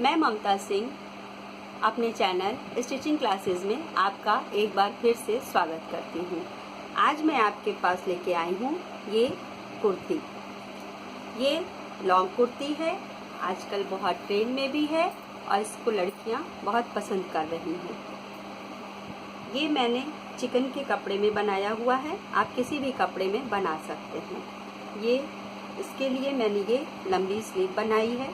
मैं ममता सिंह अपने channel stitching classes में आपका एक बार फिर से स्वागत करती हूँ। आज मैं आपके पास लेके आई हूँ ये कुर्ती। ये लॉन्ग कुर्ती है, आजकल बहुत ट्रेंड में भी है और इसको लड़कियाँ बहुत पसंद कर रही हैं। ये मैंने चिकन के कपड़े में बनाया हुआ है, आप किसी भी कपड़े में बना सकते हैं। ये इसके लिए मैंने ये लंबी स्लीव बनाई है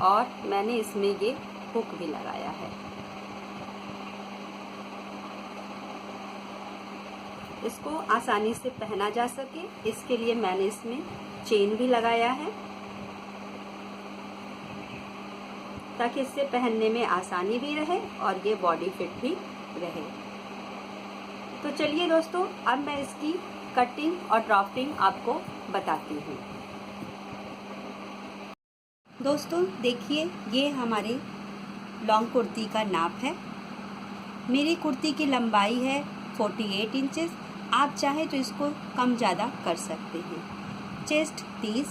और मैंने इसमें ये हुक भी लगाया है। इसको आसानी से पहना जा सके इसके लिए मैंने इसमें चेन भी लगाया है ताकि इससे पहनने में आसानी भी रहे और ये बॉडी फिट भी रहे। तो चलिए दोस्तों, अब मैं इसकी कटिंग और ड्राफ्टिंग आपको बताती हूँ। दोस्तों देखिए, ये हमारे लॉन्ग कुर्ती का नाप है। मेरी कुर्ती की लंबाई है 48 इंचेस। आप चाहे तो इसको कम ज़्यादा कर सकते हैं। चेस्ट 30,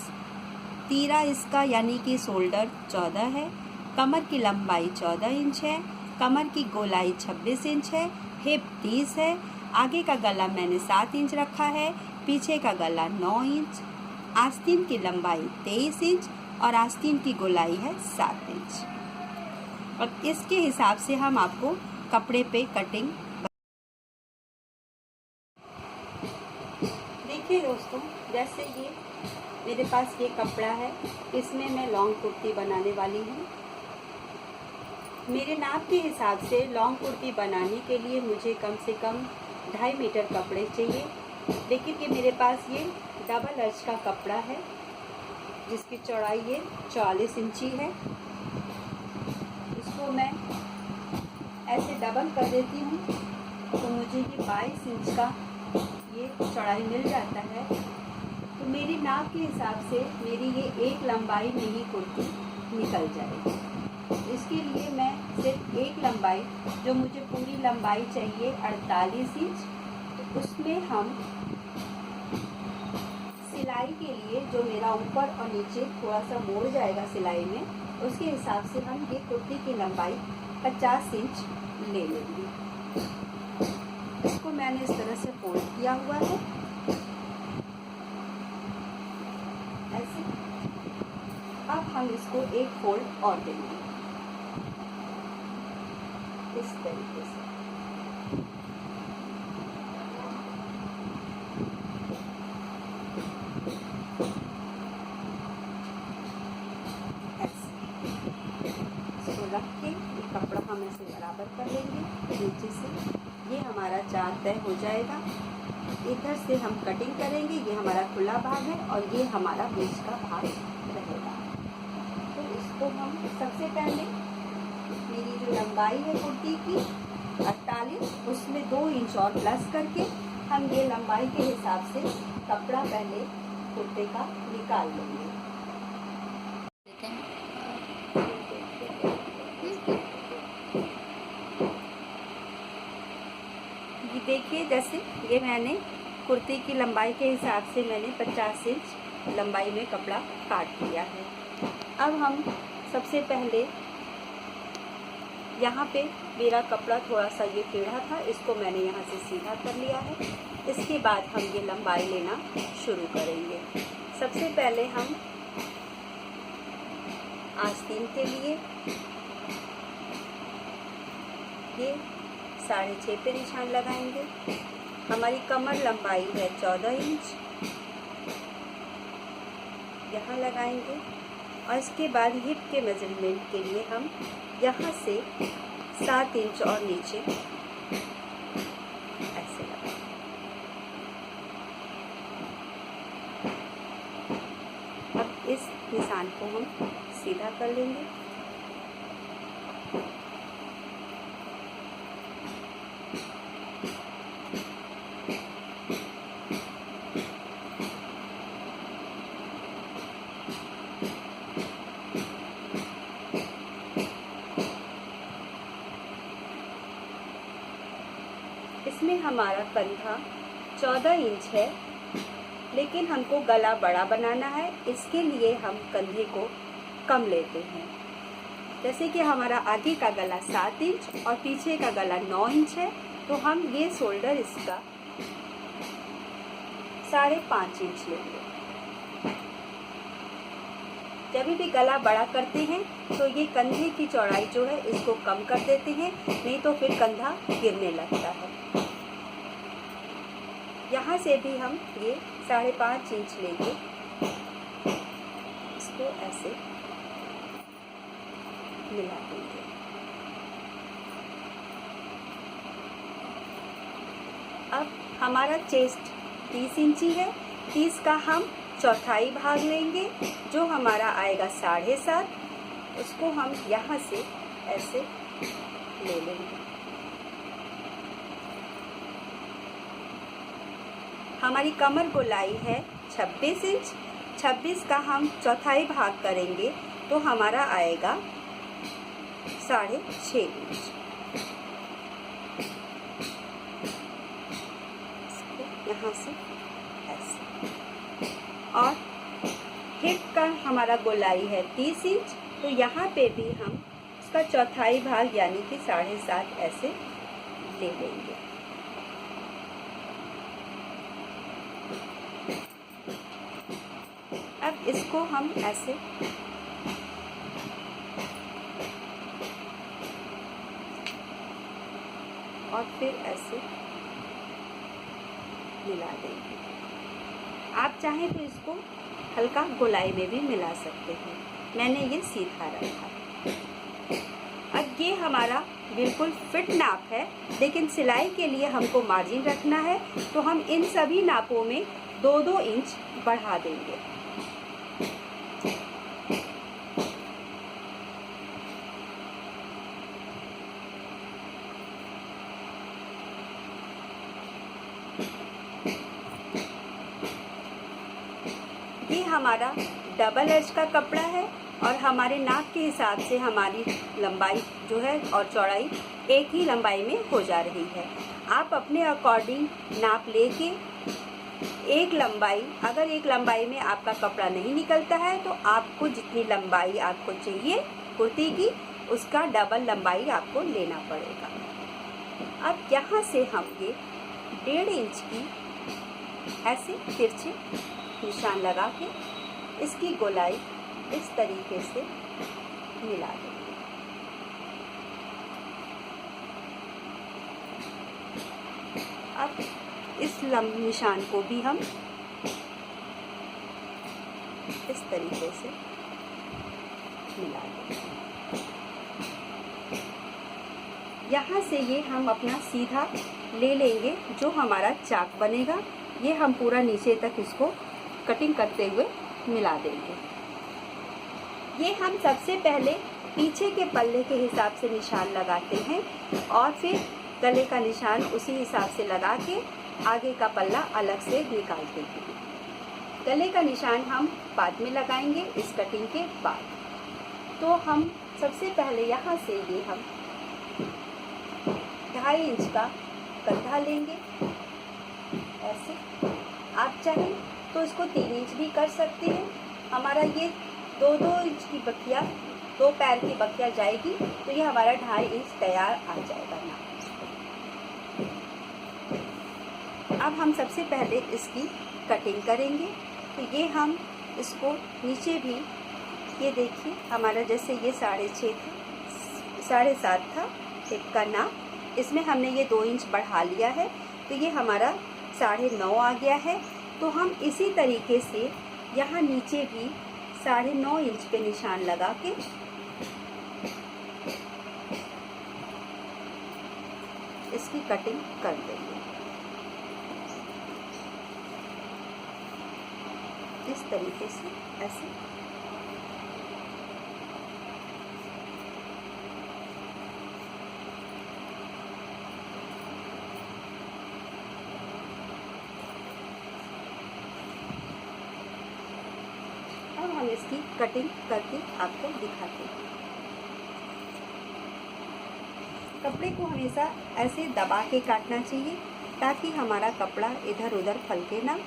तीरा इसका यानी कि शोल्डर 14 है। कमर की लंबाई 14 इंच है। कमर की गोलाई 26 इंच है। हिप 30 है। आगे का गला मैंने 7 इंच रखा है, पीछे का गला 9 इंच। आस्तीन की लंबाई 23 इंच और आस्तीन की गोलाई है 7 इंच। और इसके हिसाब से हम आपको कपड़े पे कटिंग। देखिए दोस्तों, जैसे ये मेरे पास ये कपड़ा है, इसमें मैं लॉन्ग कुर्ती बनाने वाली हूँ। मेरे नाप के हिसाब से लॉन्ग कुर्ती बनाने के लिए मुझे कम से कम 2.5 मीटर कपड़े चाहिए। देखिए कि मेरे पास ये डबल अर्ज का कपड़ा है जिसकी चौड़ाई ये 44 इंची है। इसको मैं ऐसे डबल कर देती हूँ तो मुझे ये 22 इंच का ये चौड़ाई मिल जाता है। तो मेरी नाप के हिसाब से मेरी ये एक लंबाई में ही कुर्ती निकल जाएगी। इसके लिए मैं सिर्फ एक लंबाई, जो मुझे पूरी लंबाई चाहिए 48 इंच, तो उसमें हम सिलाई के लिए जो मेरा ऊपर और नीचे थोड़ा सा मोड़ जाएगा सिलाई में, उसके हिसाब से हम ये कुर्ती की लंबाई 50 इंच ले लेंगे। इसको मैंने इस तरह से फोल्ड किया हुआ है ऐसे। अब हम इसको एक फोल्ड और देंगे इस तरीके से। इसको रख के ये कपड़ा हम ऐसे बराबर कर लेंगे नीचे से। ये हमारा 4 तय हो जाएगा। इधर से हम कटिंग करेंगे। ये हमारा खुला भाग है और ये हमारा बीच का भाग रहेगा। तो इसको हम सबसे पहले मेरी जो लंबाई है कुर्ती की 48, उसमें 2 इंच और प्लस करके हम ये लंबाई के हिसाब से कपड़ा पहले कुर्ते का निकाल लेंगे। ये देखिए, जैसे ये मैंने कुर्ती की लंबाई के हिसाब से मैंने 50 इंच लंबाई में कपड़ा काट लिया है। अब हम सबसे पहले यहाँ पे मेरा कपड़ा थोड़ा सा ये टेढ़ा था, इसको मैंने यहाँ से सीधा कर लिया है। इसके बाद हम ये लंबाई लेना शुरू करेंगे। सबसे पहले हम आस्तीन के लिए ये 6.5 पे निशान लगाएंगे। हमारी कमर लंबाई है 14 इंच, यहाँ लगाएंगे। और इसके बाद हिप के मेजरमेंट के लिए हम यहाँ से 7 इंच और नीचे ऐसे लगाएंगे। अब इस निशान को हम सीधा कर लेंगे। इसमें हमारा कंधा 14 इंच है, लेकिन हमको गला बड़ा बनाना है, इसके लिए हम कंधे को कम लेते हैं। जैसे कि हमारा आगे का गला 7 इंच और पीछे का गला 9 इंच है, तो हम ये शोल्डर इसका 5.5 इंच लेंगे। जब भी गला बड़ा करते हैं तो ये कंधे की चौड़ाई जो है इसको कम कर देते हैं, नहीं तो फिर कंधा गिरने लगता है। यहाँ से भी हम ये 5.5 इंच लेंगे, इसको ऐसे मिला देंगे। अब हमारा चेस्ट 30 इंची है, 30 का हम चौथाई भाग लेंगे, जो हमारा आएगा 7.5, उसको हम यहाँ से ऐसे ले लेंगे। हमारी कमर गोलाई है 26 इंच, 26 का हम चौथाई भाग करेंगे तो हमारा आएगा 6.5 इंच। यहाँ से ऐसे, और हिप का हमारा गोलाई है 30 इंच, तो यहाँ पे भी हम इसका चौथाई भाग यानी कि 7.5 ऐसे ले लेंगे। अब इसको हम ऐसे और फिर ऐसे मिला देंगे। आप चाहें तो इसको हल्का गोलाई में भी मिला सकते हैं, मैंने ये सीधा रखा। अब ये हमारा बिल्कुल फिट नाप है, लेकिन सिलाई के लिए हमको मार्जिन रखना है, तो हम इन सभी नापों में 2-2 इंच बढ़ा देंगे। ये हमारा डबल एज का कपड़ा है और हमारे नाप के हिसाब से हमारी लंबाई जो है और चौड़ाई एक ही लंबाई में हो जा रही है। आप अपने अकॉर्डिंग नाप लेके अगर एक लंबाई में आपका कपड़ा नहीं निकलता है तो आपको जितनी लंबाई आपको चाहिए कुर्ती की, उसका डबल लंबाई आपको लेना पड़ेगा। अब यहाँ से हम ये 1.5 इंच की ऐसे तिरछे निशान लगा के इसकी गोलाई इस तरीके से मिला देंगे। अब इस निशान को भी हम इस तरीके से मिला देंगे। यहाँ से ये हम अपना सीधा ले लेंगे, जो हमारा चाक बनेगा ये हम पूरा नीचे तक इसको कटिंग करते हुए मिला देंगे। ये हम सबसे पहले पीछे के पल्ले के हिसाब से निशान लगाते हैं और फिर गले का निशान उसी हिसाब से लगा के आगे का पल्ला अलग से निकालते हैं। गले का निशान हम बाद में लगाएंगे इस कटिंग के बाद। तो हम सबसे पहले यहाँ से ये हम 2.5 इंच का गड्ढा लेंगे ऐसे। आप चाहें तो इसको 3 इंच भी कर सकते हैं। हमारा ये 2-2 इंच की बखिया, 2 पैर की बखिया जाएगी, तो ये हमारा 2.5 इंच तैयार आ जाएगा ना। अब हम सबसे पहले इसकी कटिंग करेंगे। तो ये हम इसको नीचे भी, ये देखिए हमारा जैसे ये 6.5 था, 7.5 था हिप का नाप, इसमें हमने ये 2 इंच बढ़ा लिया है, तो ये हमारा 9.5 आ गया है। तो हम इसी तरीके से यहाँ नीचे भी 9.5 इंच पे निशान लगा के इसकी कटिंग कर देंगे इस तरीके से ऐसे। अब हम इसकी कटिंग करके आपको दिखाते हैं। कपड़े को हमेशा ऐसे दबा के काटना चाहिए ताकि हमारा कपड़ा इधर उधर फलके ना,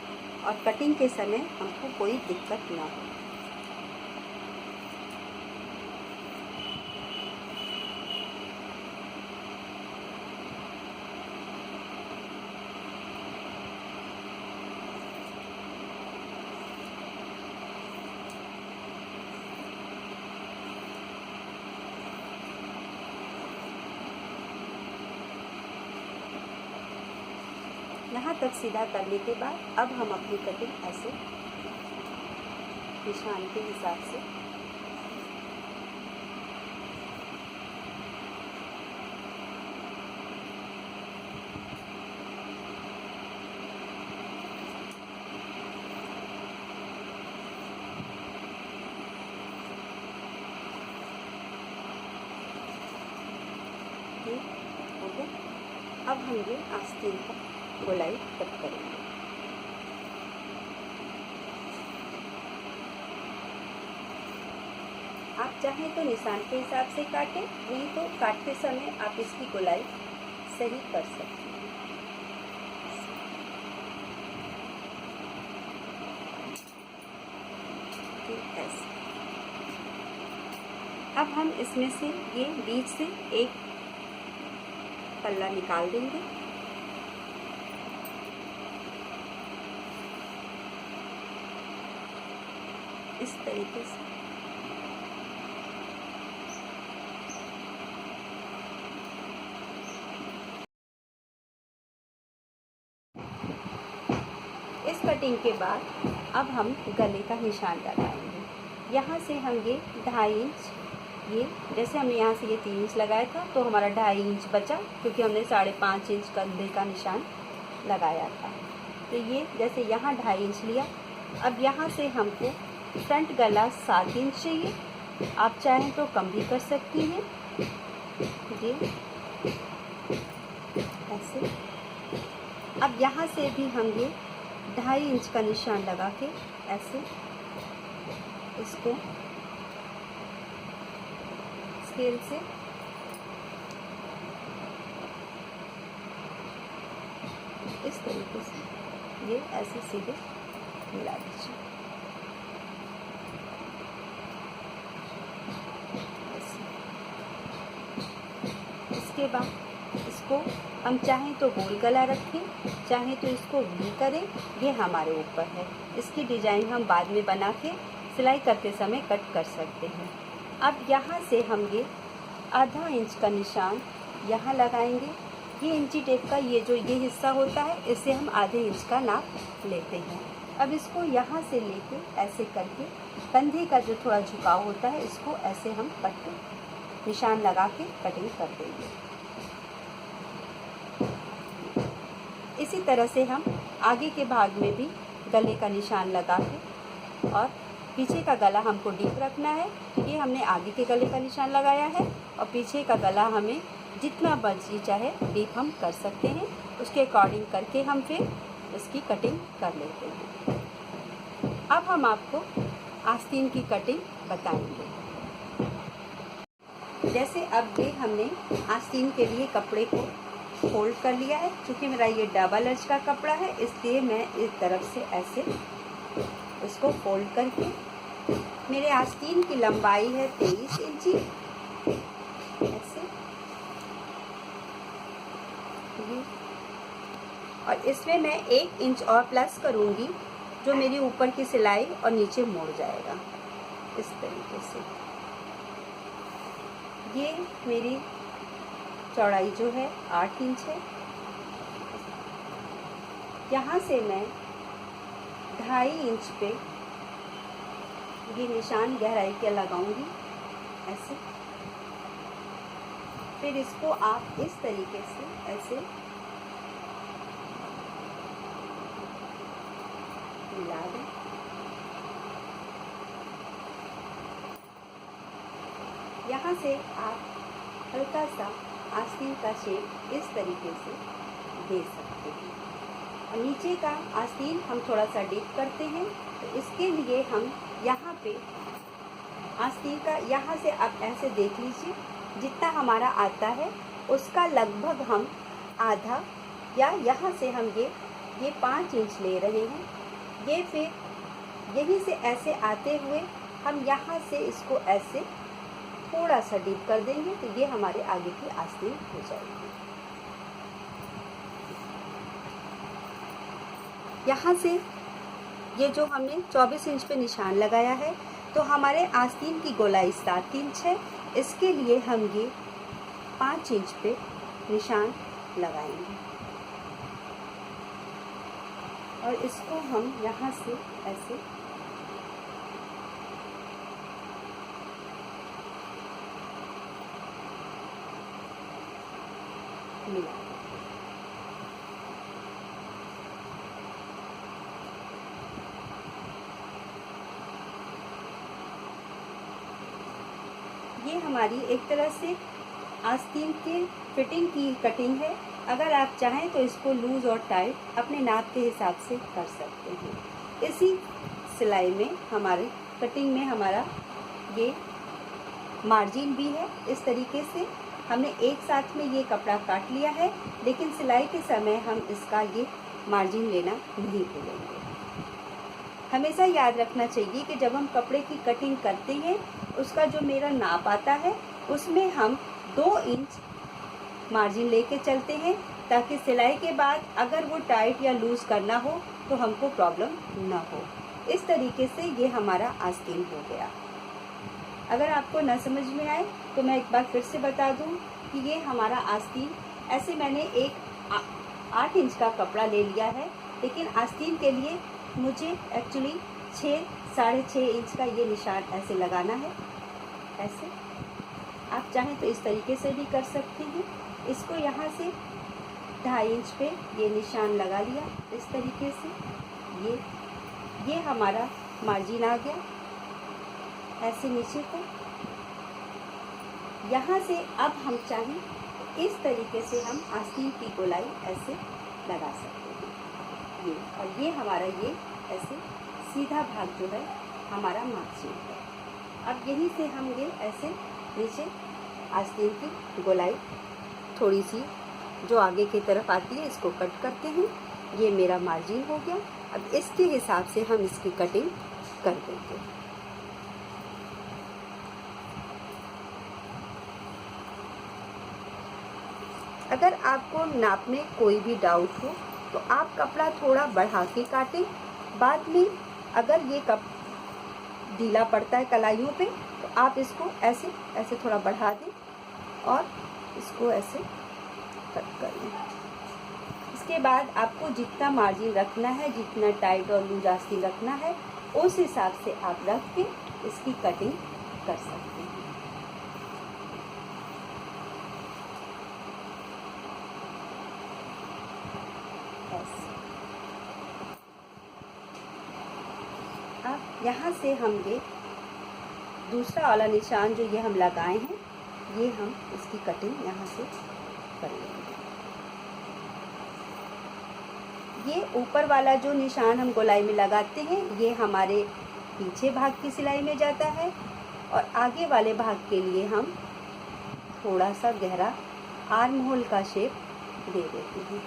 और कटिंग के समय हमको कोई दिक्कत ना हो। यहाँ तक सीधा करने के बाद अब हम अपनी कटिंग ऐसे निशान के हिसाब से हो गया। अब हम ये आस्तीन का गोलाई कट करेंगे। आप चाहें तो निशान के हिसाब से काटें, नहीं तो काटते समय आप इसकी गोलाई सही कर सकते हैं। ऐसे अब हम इसमें से ये बीच से एक पल्ला निकाल देंगे। इस तरीके से इस कटिंग के बाद अब हम गले का निशान लगाएंगे। यहाँ से हम ये 2.5 इंच, ये जैसे हमने यहाँ से ये 3 इंच लगाया था तो हमारा 2.5 इंच बचा, क्योंकि हमने 5.5 इंच कंधे का निशान लगाया था। तो ये जैसे यहाँ 2.5 इंच लिया। अब यहाँ से हमको फ्रंट गला 7 इंच चाहिए, आप चाहें तो कम भी कर सकती हैं। ये ऐसे अब यहाँ से भी हम ये 2.5 इंच का निशान लगा के ऐसे इसको स्केल से इस तरीके से ये ऐसे सीधे मिला दीजिए। इसके बाद इसको हम चाहें तो गोल गला रखें, चाहें तो इसको वी करें, ये हमारे ऊपर है। इसकी डिजाइन हम बाद में बना के सिलाई करते समय कट कर सकते हैं। अब यहाँ से हम ये 0.5 इंच का निशान यहाँ लगाएंगे। ये इंची टेप का ये जो ये हिस्सा होता है, इससे हम आधे इंच का नाप लेते हैं। अब इसको यहाँ से लेके ऐसे करके कंधे का जो थोड़ा झुकाव होता है, इसको ऐसे हम कट निशान लगा के कटिंग कर देंगे। इसी तरह से हम आगे के भाग में भी गले का निशान लगा के, और पीछे का गला हमको डीप रखना है। ये हमने आगे के गले का निशान लगाया है, और पीछे का गला हमें जितना मर्जी चाहे डीप हम कर सकते हैं। उसके अकॉर्डिंग करके हम फिर इसकी कटिंग कर लेते हैं। अब हम आपको आस्तीन की कटिंग बताएंगे। जैसे अब ये हमने आस्तीन के लिए कपड़े को फोल्ड कर लिया है। क्योंकि मेरा ये डबल एज का कपड़ा है, इसलिए मैं इस तरफ से ऐसे इसको फोल्ड करके, मेरे आस्तीन की लंबाई है 23 इंची, ऐसे और इसमें मैं 1 इंच और प्लस करूँगी, जो मेरी ऊपर की सिलाई और नीचे मुड़ जाएगा इस तरीके से। ये मेरी चौड़ाई जो है 8 इंच है। यहाँ से मैं 2.5 इंच पे ये निशान गहराई के लगाऊंगी ऐसे। फिर इसको आप इस तरीके से ऐसे मिला दें। यहाँ से आप हल्का सा आस्तीन का शेप इस तरीके से दे सकते हैं। और नीचे का आस्तीन हम थोड़ा सा डीप करते हैं, तो इसके लिए हम यहाँ पे आस्तीन का, यहाँ से आप ऐसे देख लीजिए, जितना हमारा आता है उसका लगभग हम आधा, या यहाँ से हम ये 5 इंच ले रहे हैं। ये फिर यहीं से ऐसे आते हुए हम यहाँ से इसको ऐसे थोड़ा सा डीप कर देंगे, तो ये हमारे आगे की आस्तीन हो जाएगी। यहाँ से ये जो हमने 24 इंच पे निशान लगाया है, तो हमारे आस्तीन की गोलाई 7 इंच है। इसके लिए हम ये 5 इंच पे निशान लगाएंगे और इसको हम यहाँ से ऐसे मिला। ये हमारी एक तरह से आस्तीन के फिटिंग की कटिंग है। अगर आप चाहें तो इसको लूज और टाइट अपने नाप के हिसाब से कर सकते हैं। इसी सिलाई में हमारे कटिंग में हमारा ये मार्जिन भी है। इस तरीके से हमने एक साथ में ये कपड़ा काट लिया है, लेकिन सिलाई के समय हम इसका ये मार्जिन लेना नहीं भूलेंगे। हमेशा याद रखना चाहिए कि जब हम कपड़े की कटिंग करते हैं, उसका जो मेरा नाप आता है उसमें हम 2 इंच मार्जिन लेके चलते हैं, ताकि सिलाई के बाद अगर वो टाइट या लूज करना हो तो हमको प्रॉब्लम ना हो। इस तरीके से ये हमारा आस्तीन हो गया। अगर आपको न समझ में आए तो मैं एक बार फिर से बता दूं कि ये हमारा आस्तीन, ऐसे मैंने एक 8 इंच का कपड़ा ले लिया है, लेकिन आस्तीन के लिए मुझे एक्चुअली 6-6.5 इंच का ये निशान ऐसे लगाना है। ऐसे आप चाहें तो इस तरीके से भी कर सकते हैं। इसको यहाँ से 2.5 इंच पे ये निशान लगा लिया इस तरीके से। ये हमारा मार्जिन आ गया ऐसे नीचे को। यहाँ से अब हम चाहें इस तरीके से हम आस्तीन की गोलाई ऐसे लगा सकते हैं। ये और ये हमारा ये ऐसे सीधा भाग जो है हमारा मार्जिन है। अब यहीं से हम ये ऐसे नीचे आस्तीन की गोलाई थोड़ी सी जो आगे की तरफ आती है इसको कट करते हैं। ये मेरा मार्जिन हो गया। अब इसके हिसाब से हम इसकी कटिंग कर देंगे। अगर आपको नाप में कोई भी डाउट हो तो आप कपड़ा थोड़ा बढ़ा के काटें। बाद में अगर ये ढीला पड़ता है कलाइयों पे तो आप इसको ऐसे ऐसे थोड़ा बढ़ा दें और इसको ऐसे कट कर लें। इसके बाद आपको जितना मार्जिन रखना है, जितना टाइट और लूज आस्तीन रखना है, उस हिसाब से आप रख के इसकी कटिंग कर सकते हैं। अब यहाँ से हम ये दूसरा वाला निशान जो ये हम लगाए हैं, ये हम इसकी कटिंग यहाँ से कर लेंगे। ये ऊपर वाला जो निशान हम गोलाई में लगाते हैं, ये हमारे पीछे भाग की सिलाई में जाता है और आगे वाले भाग के लिए हम थोड़ा सा गहरा आर्म होल का शेप दे देते हैं।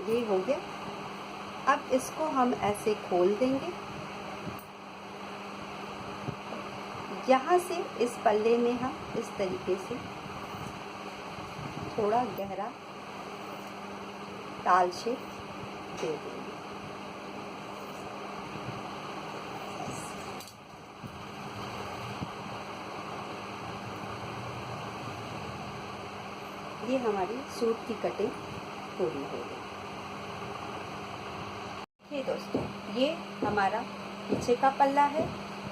ये हो गया। अब इसको हम ऐसे खोल देंगे। यहाँ से इस पल्ले में हम इस तरीके से थोड़ा गहरा ताल शेप दे देंगे। ये हमारी सूट की कटिंग पूरी हो गई। ये दोस्तों, ये हमारा पीछे का पल्ला है।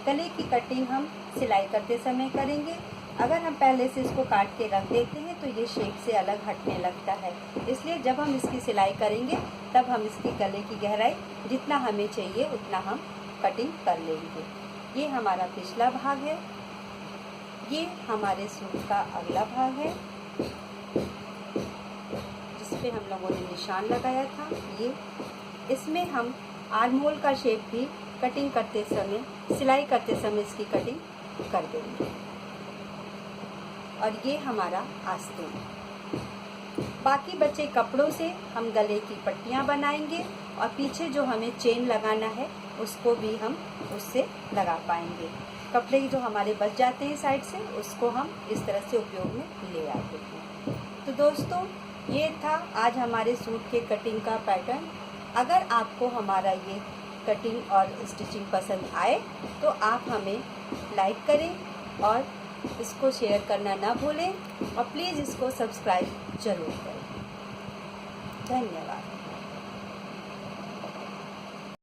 गले की कटिंग हम सिलाई करते समय करेंगे। अगर हम पहले से इसको काट के रख देते हैं तो ये शेप से अलग हटने लगता है। इसलिए जब हम इसकी सिलाई करेंगे तब हम इसकी गले की गहराई जितना हमें चाहिए उतना हम कटिंग कर लेंगे। ये हमारा पिछला भाग है। ये हमारे सूट का अगला भाग है जिस पे हम लोगों ने निशान लगाया था। ये इसमें हम आर्म होल का शेप भी कटिंग करते समय, सिलाई करते समय इसकी कटिंग कर देंगे। और ये हमारा आस्तीन। बाकी बचे कपड़ों से हम गले की पट्टियाँ बनाएंगे और पीछे जो हमें चेन लगाना है उसको भी हम उससे लगा पाएंगे। कपड़े जो हमारे बच जाते हैं साइड से उसको हम इस तरह से उपयोग में ले आते हैं। तो दोस्तों ये था आज हमारे सूट के कटिंग का पैटर्न। अगर आपको हमारा ये कटिंग और स्टिचिंग पसंद आए तो आप हमें लाइक करें और इसको शेयर करना ना भूलें और प्लीज़ इसको सब्सक्राइब ज़रूर करें। धन्यवाद।